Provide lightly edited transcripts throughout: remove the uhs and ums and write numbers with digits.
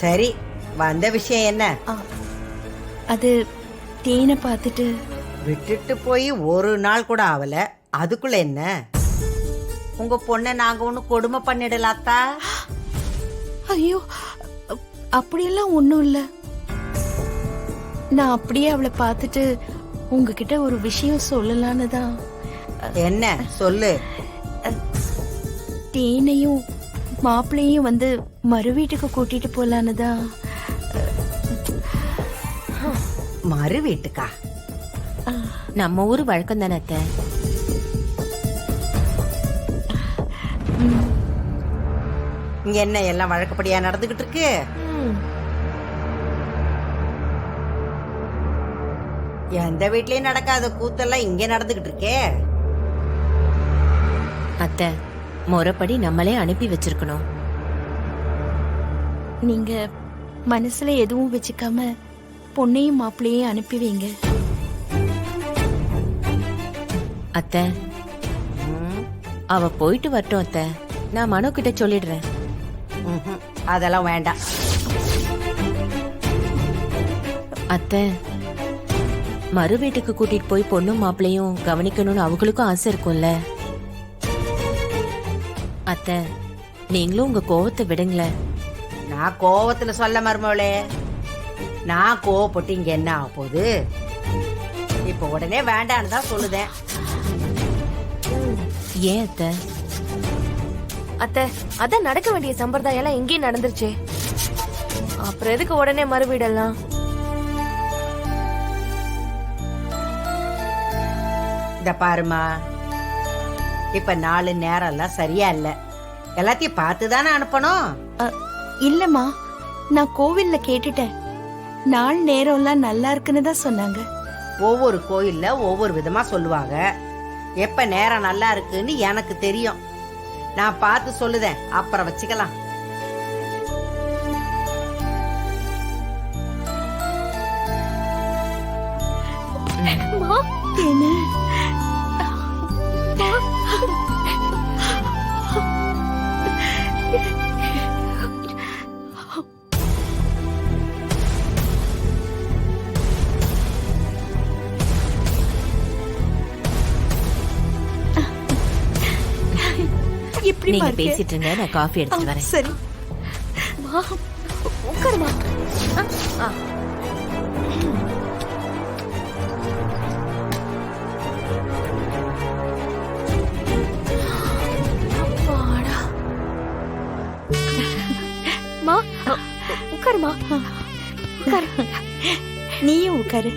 சரி, வந்த விஷயம் என்ன? அது தேனை பார்த்துட்டு விட்டுட்டு போய் ஒரு நாள் கூட ஆகல, அதுக்குள்ள என்ன? உங்க பொண்ணை நாங்க ஒண்ணு கொடுமை பண்ணிடலாத்தா? ஐயோ, அப்படியெல்லாம் ஒண்ணும் இல்ல. நான் அப்படியே அவளை பார்த்துட்டு உங்ககிட்ட ஒரு விஷயம் சொல்லலான்னு தான். என்ன சொல்லு. தேனையும் மாப்பிள்ளையும் வந்து மறு வீட்டுக்கு கூட்டிட்டு போலான்னு தான். மறு வீட்டுக்கா? நம்ம ஊர் வழக்கம் தானே அத்தை. இங்க என்ன எல்லாம் வழக்கப்படியா நடந்துகிட்டு இருக்கு? எந்த வீட்லயும் நடக்காத கூத்தெல்லாம் இங்க நடந்துகிட்டு இருக்கே. அத்தை, முறைப்படி நம்மளே அனுப்பி வச்சிருக்கணும். நீங்க மனசுல எதுவும் வச்சுக்காம பொண்ணையும் மாப்பிள்ளையும் அனுப்பி வைங்க. அத்தை, அவ போயிட்டு வரட்டும் அத்தை. நான் மனோ கிட்ட சொல்லிடுறேன். அதெல்லாம் வேண்டாம் அத்தை. மறு வீட்டுக்கு கூட்டிட்டு போய் பொண்ணும் மாப்பிள்ளையும் கவனிக்கணும்னு அவங்களுக்கும் ஆசை இருக்கும்ல அத்தை. நீங்களும் உங்க கோவத்தை விடுங்களேன். நான் கோவத்துல சொல்ல மருமவளே. நான் கோவப்பட்டு இங்க என்ன ஆக போகுது? இப்ப உடனே வேண்டான்னு தான் சொல்லுதேன். ஏன் அத்தை? அத்தை, அதான் நடக்க வேண்டிய சம்பிரதாயம் எல்லாம் எங்கேயும் நடந்துருச்சே. அப்புறம் எதுக்கு உடனே மறுவீடெல்லாம்? இந்த பாருமா, இப்ப 4 நேரம் எல்லாம் சரியா இல்ல. எல்லாத்தையும் பார்த்துதானே அனுப்பணும். இல்லம்மா, நான் கோவில்ல கேட்டுட்டேன். நாள் நேரம் எல்லாம் நல்லா இருக்குன்னு தான் சொன்னாங்க. ஒவ்வொரு கோயில்ல ஒவ்வொரு விதமா சொல்லுவாங்க. எப்ப நேரம் நல்லா இருக்குன்னு எனக்கு தெரியும். நான் பார்த்து சொல்லுதேன், அப்புறம் வச்சுக்கலாம். நீங்க பேசிட்டு இருங்க, நான் காஃபி எடுத்துட்டு வரேன். சரி, உட்காருமா. மா, உட்காருமா. உட்காரு. நீயும் உட்காரு.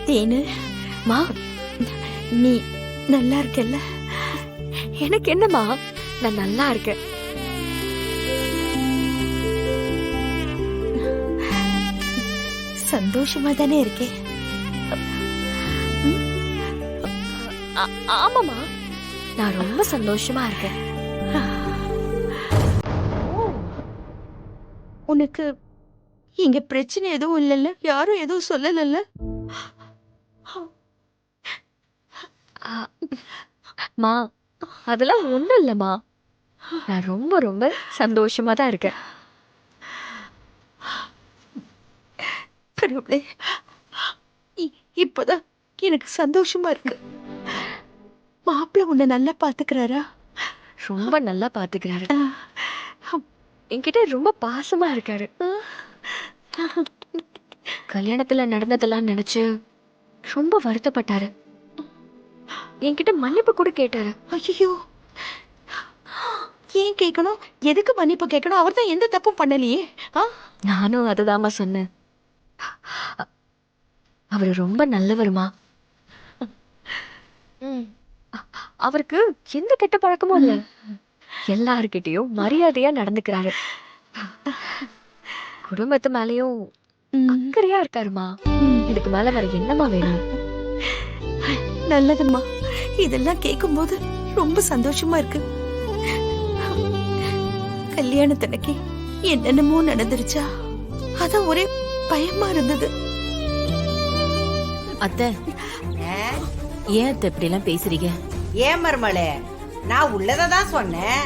தேனு, மா, நீ நல்லா இருக்கல்ல? எனக்கு என்னமா, நான் நல்லா இருக்கேன். சந்தோஷமா தானே இருக்கேன்? ஆமாமா, நான் ரொம்ப சந்தோஷமா இருக்கேன். உனக்கு இங்க பிரச்சனை எதுவும் இல்லல்ல? யாரும் எதுவும் சொல்லலல்ல? மா, அதெல்லாம் ஒண்ணும் இல்லம்மா. நான் ரொம்ப ரொம்ப சந்தோஷமா தான் இருக்கேன். கடவுளே, இப்பதான் எனக்கு சந்தோஷமா இருக்கு. மாப்பிள்ளை உன்னை நல்லா பாத்துக்கிறாரா? ரொம்ப நல்லா பாத்துக்கிறாரு. என்கிட்ட ரொம்ப பாசமா இருக்காரு. கல்யாணத்துல நடந்ததெல்லாம் நினைச்சு ரொம்ப வருத்தப்பட்டாரு. என்கிட்ட மன்னிப்பு கூட கேட்டாரு. ஐயோ, ஏன் கேட்கணும்? எதுக்கு மன்னிப்பு கேட்கணும்? அவர் தான் எந்த தப்பும் பண்ணலையே. நானும் அதுதாம்மா சொன்னேன். அவரு ரொம்ப நல்லவருமா. அவருக்கு எந்த கெட்ட பழக்கமும் இல்ல. எல்லார்கிட்டயும் மரியாதையா நடந்துக்கிறாரு. குடும்பத்து மேலயும் அக்கறையா இருக்காருமா. இதுக்கு மேல வேற என்னமா வேணும்? நல்லதும்மா, இதெல்லாம் கேட்கும்போது ரொம்ப சந்தோஷமா இருக்கு. கல்யாணத்தன்னைக்கு என்னென்னமோ நடந்துருச்சா, அதான் ஒரே பயமா இருந்தது. அத்தை, ஏன் அத்தை இப்படி எல்லாம் பேசுறீங்க? ஏன் மருமளே, நான் உள்ளதான் சொன்னேன்.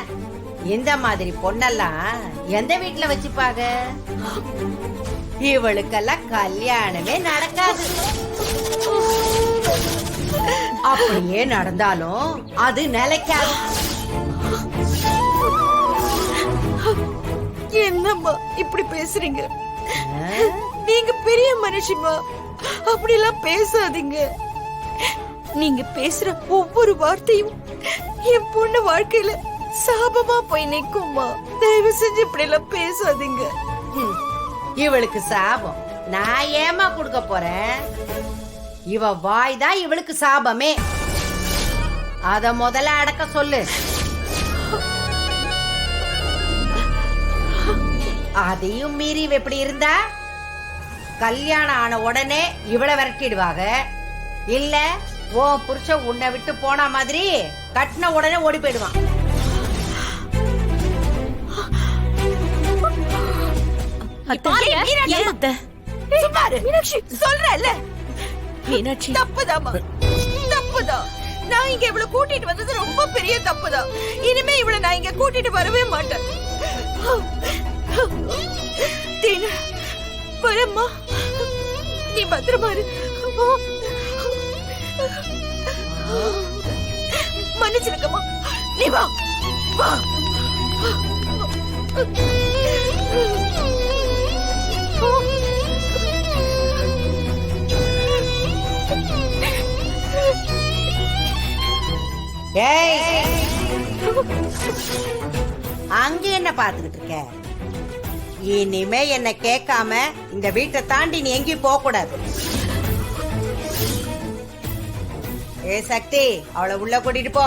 இந்த மாதிரி பொண்ணெல்லாம் எந்த வீட்டுல வச்சுப்பாங்க? இவளுக்கெல்லாம் கல்யாணமே நடக்காது. அப்படியே நடந்தாலும் அது நிலைக்காது. என்னம்மா இப்படி பேசுறீங்க? நீங்க பெரிய மனுஷிமா, அப்படிலாம் பேசாதீங்க. நீங்க பேசுற ஒவ்வொரு வார்த்தையும் என் பொண்ணு வாழ்க்கையில சாபமா போய் நிக்கும்மா. தயவு செஞ்சு இப்படி எல்லாம் பேசாதீங்க. இவளுக்கு சாபம் நான் ஏமா கொடுக்க போறேன்? இவ வாய் தான் இவளுக்கு சாபமே. அத முதல்ல அடக்க சொல்லு. அதையும் மீறி இவ எப்படி இருந்தா கல்யாணம் ஆன உடனே இவளை விரட்டிடுவாங்க. இல்ல ஓ புருஷன் உன்னை விட்டு போன மாதிரி கட்டின உடனே ஓடி போயிடுவான். மீனாட்சி சொல்றேன்ல, மீனாட்சி தப்புதாம்மா, தப்புதான். நான் இங்க இவளை கூட்டிட்டு வந்தது ரொம்ப பெரிய தப்புதான். இனிமே இவளை நான் இங்க கூட்டிட்டு வரவே மாட்டேன். தீனா, வரம்மா, நீ பத்திரமா இரு. மன்னிச்சிருக்கம்மா, நீ வா வா. அங்க என்ன பாத்துக்கிட்டு இருக்க? இனிமே என்ன கேட்காம இந்த வீட்டை தாண்டி நீ எங்கேயும் போக கூடாது. ஏ சக்தி, அவளை உள்ள கூட்டிட்டு போ.